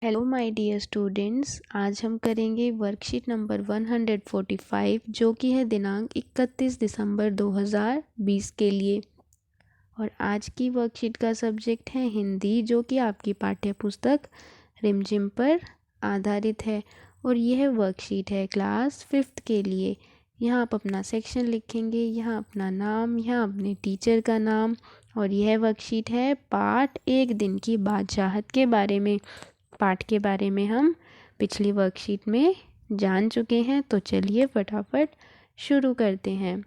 Hello my dear students, आज हम करेंगे वर्कशीट नंबर 145 जो कि है दिनांक 31 दिसंबर 2020 के लिए। और आज की वर्कशीट का सब्जेक्ट है हिंदी, जो कि आपकी पाठ्य पुस्तक रिमझिम पर आधारित है। और यह वर्कशीट है क्लास 5th के लिए। यहाँ आप अपना सेक्शन लिखेंगे, यहाँ अपना नाम, यहाँ अपने टीचर का नाम। और यह वर्कशीट है पाठ एक दिन की बादशाहत के बारे में। पाठ के बारे में हम पिछली वर्कशीट में जान चुके हैं, तो चलिए फटाफट शुरू करते हैं।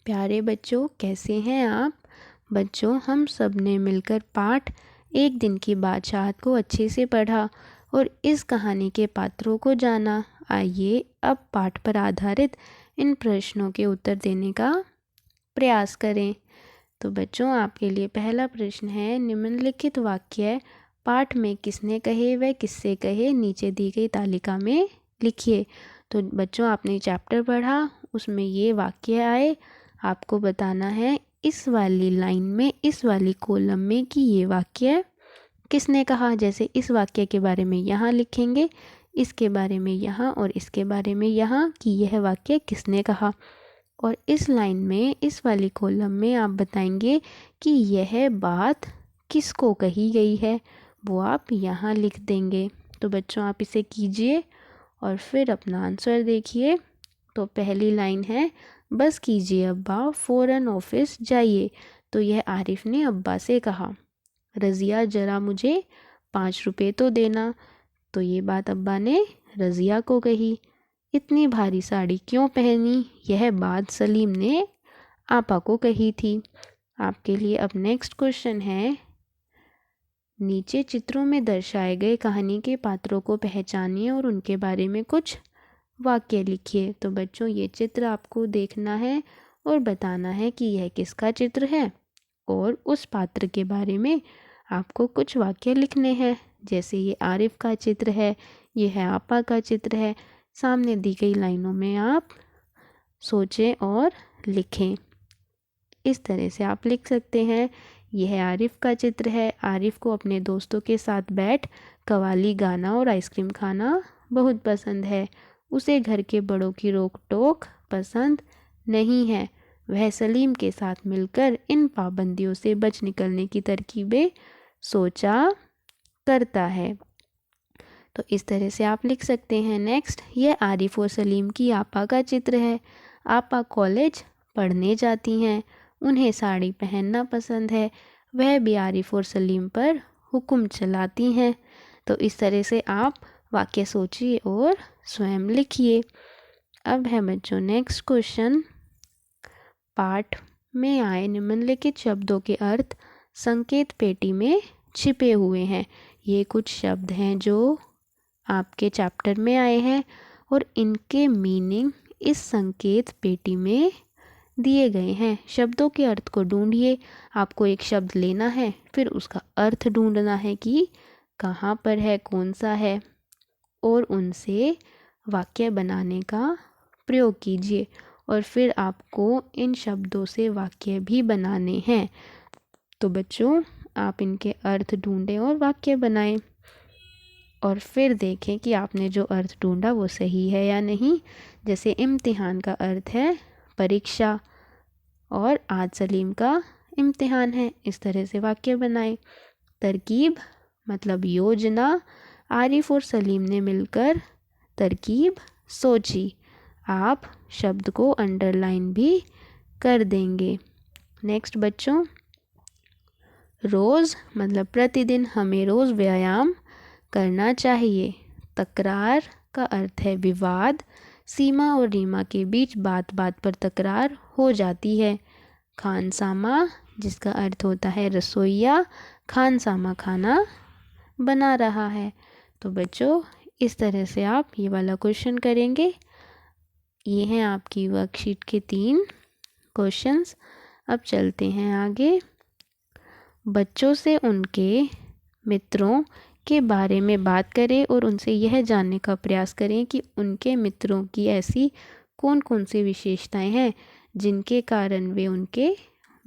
प्यारे बच्चों, कैसे हैं आप? बच्चों, हम सब ने मिलकर पाठ एक दिन की बादशाहत को अच्छे से पढ़ा और इस कहानी के पात्रों को जाना। आइए अब पाठ पर आधारित इन प्रश्नों के उत्तर देने का प्रयास करें। तो बच्चों, आपके लिए पहला प्रश्न है, निम्नलिखित वाक्य पाठ में किसने कहे व किससे कहे नीचे दी गई तालिका में लिखिए। तो बच्चों, आपने चैप्टर पढ़ा, उसमें ये वाक्य आए, आपको बताना है इस वाली लाइन में, इस वाली कॉलम में कि ये वाक्य किसने कहा। जैसे इस वाक्य के बारे में यहाँ लिखेंगे, इसके बारे में यहाँ और इसके बारे में यहाँ कि यह वाक्य किसने कहा। और इस लाइन में, इस वाली कॉलम में आप बताएंगे कि यह बात किसको कही गई है, वो आप यहाँ लिख देंगे। तो बच्चों, आप इसे कीजिए और फिर अपना आंसर देखिए। तो पहली लाइन है, बस कीजिए अब्बा, फ़ौरन ऑफिस जाइए। तो यह आरिफ ने अब्बा से कहा। रज़िया, ज़रा मुझे 5 रुपये तो देना। तो ये बात अब्बा ने रज़िया को कही। इतनी भारी साड़ी क्यों पहनी, यह बात सलीम ने आपा को कही थी। आपके लिए अब नेक्स्ट क्वेश्चन है, नीचे चित्रों में दर्शाए गए कहानी के पात्रों को पहचानिए और उनके बारे में कुछ वाक्य लिखिए। तो बच्चों, ये चित्र आपको देखना है और बताना है कि यह किसका चित्र है और उस पात्र के बारे में आपको कुछ वाक्य लिखने हैं। जैसे ये आरिफ का चित्र है, ये है आपा का चित्र है। सामने दी गई लाइनों में आप सोचें और लिखें। इस तरह से आप लिख सकते हैं, यह आरिफ का चित्र है। आरिफ को अपने दोस्तों के साथ बैठ कव्वाली गाना और आइसक्रीम खाना बहुत पसंद है। उसे घर के बड़ों की रोक टोक पसंद नहीं है। वह सलीम के साथ मिलकर इन पाबंदियों से बच निकलने की तरकीबें सोचा करता है। तो इस तरह से आप लिख सकते हैं। नेक्स्ट, यह आरिफ और सलीम की आपा का चित्र है। आपा कॉलेज पढ़ने जाती हैं, उन्हें साड़ी पहनना पसंद है। वह भी आरिफ और सलीम पर हुक्म चलाती हैं। तो इस तरह से आप वाक्य सोचिए और स्वयं लिखिए। अब है बच्चों नेक्स्ट क्वेश्चन, पाठ में आए निम्नलिखित शब्दों के अर्थ संकेत पेटी में छिपे हुए हैं। ये कुछ शब्द हैं जो आपके चैप्टर में आए हैं और इनके मीनिंग इस संकेत पेटी में दिए गए हैं। शब्दों के अर्थ को ढूंढिए। आपको एक शब्द लेना है, फिर उसका अर्थ ढूंढना है कि कहाँ पर है, कौन सा है, और उनसे वाक्य बनाने का प्रयोग कीजिए। और फिर आपको इन शब्दों से वाक्य भी बनाने हैं। तो बच्चों, आप इनके अर्थ ढूंढें और वाक्य बनाएं और फिर देखें कि आपने जो अर्थ ढूंढा वो सही है या नहीं। जैसे इम्तिहान का अर्थ है परीक्षा और आज सलीम का इम्तिहान है। इस तरह से वाक्य बनाएं। तरकीब मतलब योजना, आरिफ और सलीम ने मिलकर तरकीब सोची। आप शब्द को अंडरलाइन भी कर देंगे। नेक्स्ट बच्चों, रोज़ मतलब प्रतिदिन हमें रोज़ व्यायाम करना चाहिए। तकरार का अर्थ है विवाद, सीमा और रीमा के बीच बात बात पर तकरार हो जाती है। खानसामा जिसका अर्थ होता है रसोइया, खानसामा खाना बना रहा है। तो बच्चों, इस तरह से आप ये वाला क्वेश्चन करेंगे। ये हैं आपकी वर्कशीट के 3 क्वेश्चंस। अब चलते हैं आगे। बच्चों से उनके मित्रों के बारे में बात करें और उनसे यह जानने का प्रयास करें कि उनके मित्रों की ऐसी कौन कौन सी विशेषताएं हैं जिनके कारण वे उनके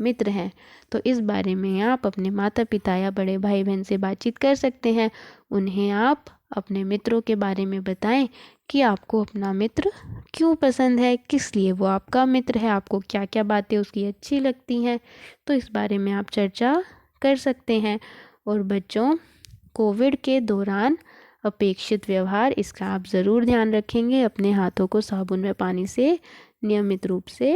मित्र हैं। तो इस बारे में आप अपने माता पिता या बड़े भाई बहन से बातचीत कर सकते हैं। उन्हें आप अपने मित्रों के बारे में बताएं कि आपको अपना मित्र क्यों पसंद है, किस लिए वो आपका मित्र है, आपको क्या क्या बातें उसकी अच्छी लगती हैं। तो इस बारे में आप चर्चा कर सकते हैं। और बच्चों, कोविड के दौरान अपेक्षित व्यवहार, इसका आप ज़रूर ध्यान रखेंगे। अपने हाथों को साबुन व पानी से नियमित रूप से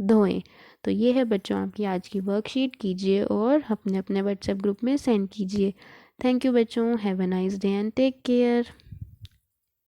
धोएं। तो ये है बच्चों आपकी आज की वर्कशीट। कीजिए और अपने अपने व्हाट्सएप ग्रुप में सेंड कीजिए। थैंक यू बच्चों। Have a nice day and take care.